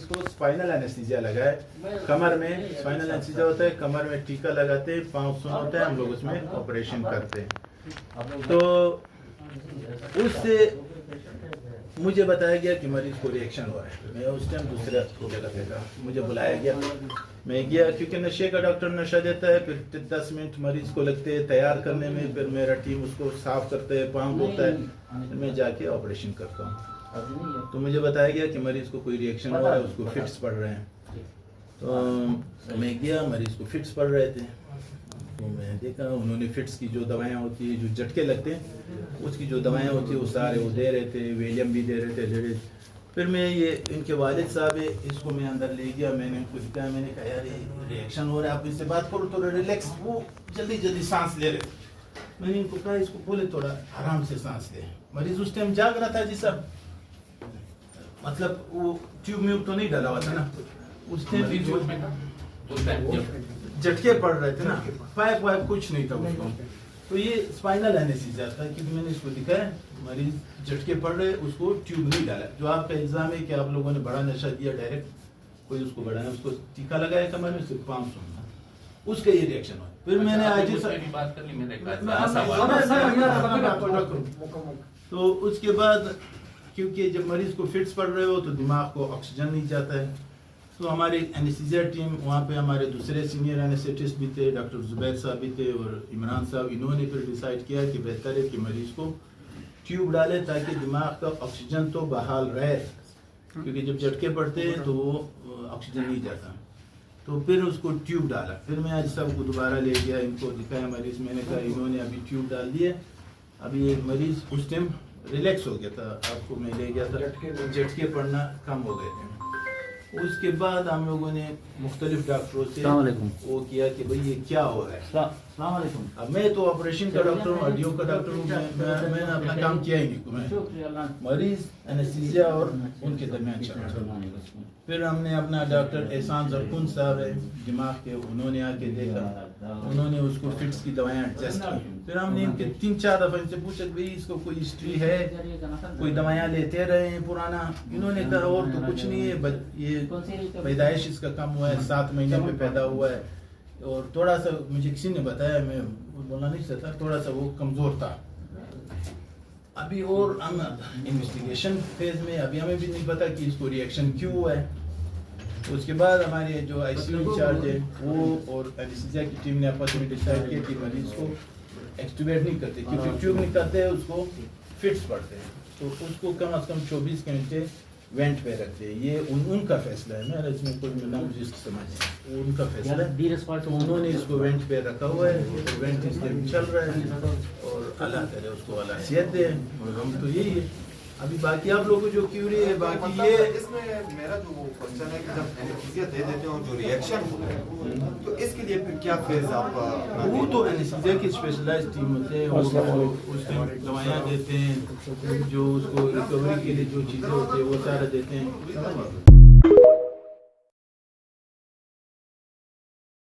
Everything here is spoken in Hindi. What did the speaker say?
को स्पाइनल एनेस्थीसिया लगा है कमर में। स्पाइनल एनेस्थीसिया होता है कमर में, टीका लगाते हैं, पाँव सुन होता है, हम लोग उसमें ऑपरेशन करते हैं। तो उससे मुझे बताया गया कि मरीज को रिएक्शन हुआ है। मैं उस टाइम दूसरा जगह पे था, मुझे बुलाया गया, मैं गया, क्योंकि नशे का डॉक्टर नशा देता है, फिर 10 मिनट मरीज को लगते हैं तैयार करने में, फिर मेरा टीम उसको साफ करते है, पाँव धोता है, फिर मैं जाके ऑपरेशन करता हूँ। तो मुझे बताया गया कि मरीज को कोई रिएक्शन हो रहा है, उसको फिट्स पड़ रहे हैं। तो मैं गया, मरीज को फिट्स पड़ रहे थे, तो मैं देखा उन्होंने फिट्स की जो दवाइयाँ होती है, जो झटके लगते हैं उसकी जो दवाइयाँ होती है वो सारे वो दे रहे थे, वेलियम भी दे रहे थे, दे रहे। फिर मैं ये इनके वालिद साहब है, इसको मैं अंदर ले गया, मैंने उनको दिखाया, मैंने कहा यार ये रिएक्शन हो रहा है, आप इससे बात करो, थोड़ा रिलैक्स, वो जल्दी जल्दी सांस ले रहे। मैंने इनको कहा इसको बोले थोड़ा आराम से सांस ले। मरीज उस टाइम जाग रहा था जी साहब, मतलब वो ट्यूब म्यूब तो नहीं डाला हुआ था ना उस टाइम, झटके पड़ रहे थे ना, पाइप वाइप कुछ नहीं था उसको। तो ये स्पाइनल एनेस्थीसिया था, क्योंकि मैंने इसको दिखाया मरीज झटके पड़ रहे, उसको ट्यूब नहीं डाला। जो आपका इल्जाम है कि आप लोगों ने बड़ा नशा दिया डायरेक्ट, कोई उसको बड़ा है, उसको टीका लगाया कमर में, सिर्फ 5 सुनना, उसका ये रिएक्शन हुआ। फिर मैंने आज ही बात कर ली, तो उसके बाद क्योंकि जब मरीज को फिट्स पड़ रहे हो तो दिमाग को ऑक्सीजन नहीं जाता है, तो हमारी एनेस्थीसिया टीम वहाँ पे, हमारे दूसरे सीनियर एनेस्थेटिस्ट भी थे, डॉक्टर जुबैर साहब भी थे और इमरान साहब, इन्होंने फिर डिसाइड किया कि बेहतर है कि मरीज को ट्यूब डालें ताकि दिमाग का ऑक्सीजन तो बहाल रहे, क्योंकि जब झटके पड़ते हैं तो वो ऑक्सीजन नहीं जाता। तो फिर उसको ट्यूब डाला। फिर मैं आज सबको दोबारा ले गया, इनको दिखाया मरीज, मैंने कहा इन्होंने अभी ट्यूब डाल दिए, अभी ये मरीज उस टाइम रिलैक्स हो गया था, आपको मैं ले गया था, झटके पड़ना कम हो गए थे। उसके बाद हम लोगों ने मुख्तलिफ डॉक्टरों से वो किया कि भाई ये क्या हो रहा है। अब मैं तो ऑपरेशन का डॉक्टर हूँ, हड्डियों का डॉक्टर हूँ, मैंने अपना काम किया ही नहीं, मैं मरीज एनेस्थीसिया और उनके दरमियान चल रहा। फिर हमने अपना डॉक्टर एहसान जरकुन साहब है दिमाग के, उन्होंने आके देखा, उन्होंने उसको फिट्स की दवाएं एडजस्ट की। फिर हमने इनके 3-4 दफा इनसे पूछा भाई इसको कोई हिस्ट्री है, कोई दवाइयाँ लेते रहे हैं पुराना। इन्होंने कहा और तो कुछ नहीं है, ये पैदाइश इसका कम हुआ है, 7 महीने में पैदा हुआ है, और थोड़ा सा मुझे किसी ने बताया, मैं बोलना नहीं चाहता, थोड़ा सा वो कमज़ोर था अभी, और हम इन्वेस्टिगेशन फेज में, अभी हमें भी नहीं पता कि इसको रिएक्शन क्यों हुआ है। उसके बाद हमारे जो आईसीयू इंचार्ज है वो और एनेस्थीसिया की टीम ने आपस में डिसाइड किया कि मरीज को एक्सट्यूबेट नहीं करते, क्योंकि ट्यूब नहीं करते हैं उसको फिट्स पड़ते हैं, तो उसको कम से कम 24 घंटे वेंट पे रखते हैं। ये उनका फैसला है, मेरा इसमें कोई ना मुझे समझ है, उनका फैसला है। तो उन्होंने इसको वेंट पे रखा हुआ है, तो वेंट इस टाइम चल रहा है, और अल्लाह करे उसको अल्लाह सेहत दे, और हम तो यही है। अभी बाकी आप लोगों को जो क्यूरी है, बाकी ये इसमें मेरा जो क्वेश्चन है कि जब एनेस्थीसिया दे देते हो जो रिएक्शन होता है, तो इसके लिए फिर क्या फेज आपका? वो तो एनेस्थीसिया की स्पेशलाइज्ड टीम होते हैं, वो उसमें दवाइयाँ देते हैं, जो उसको रिकवरी के लिए जो चीज़ें होती है वो सारा देते हैं।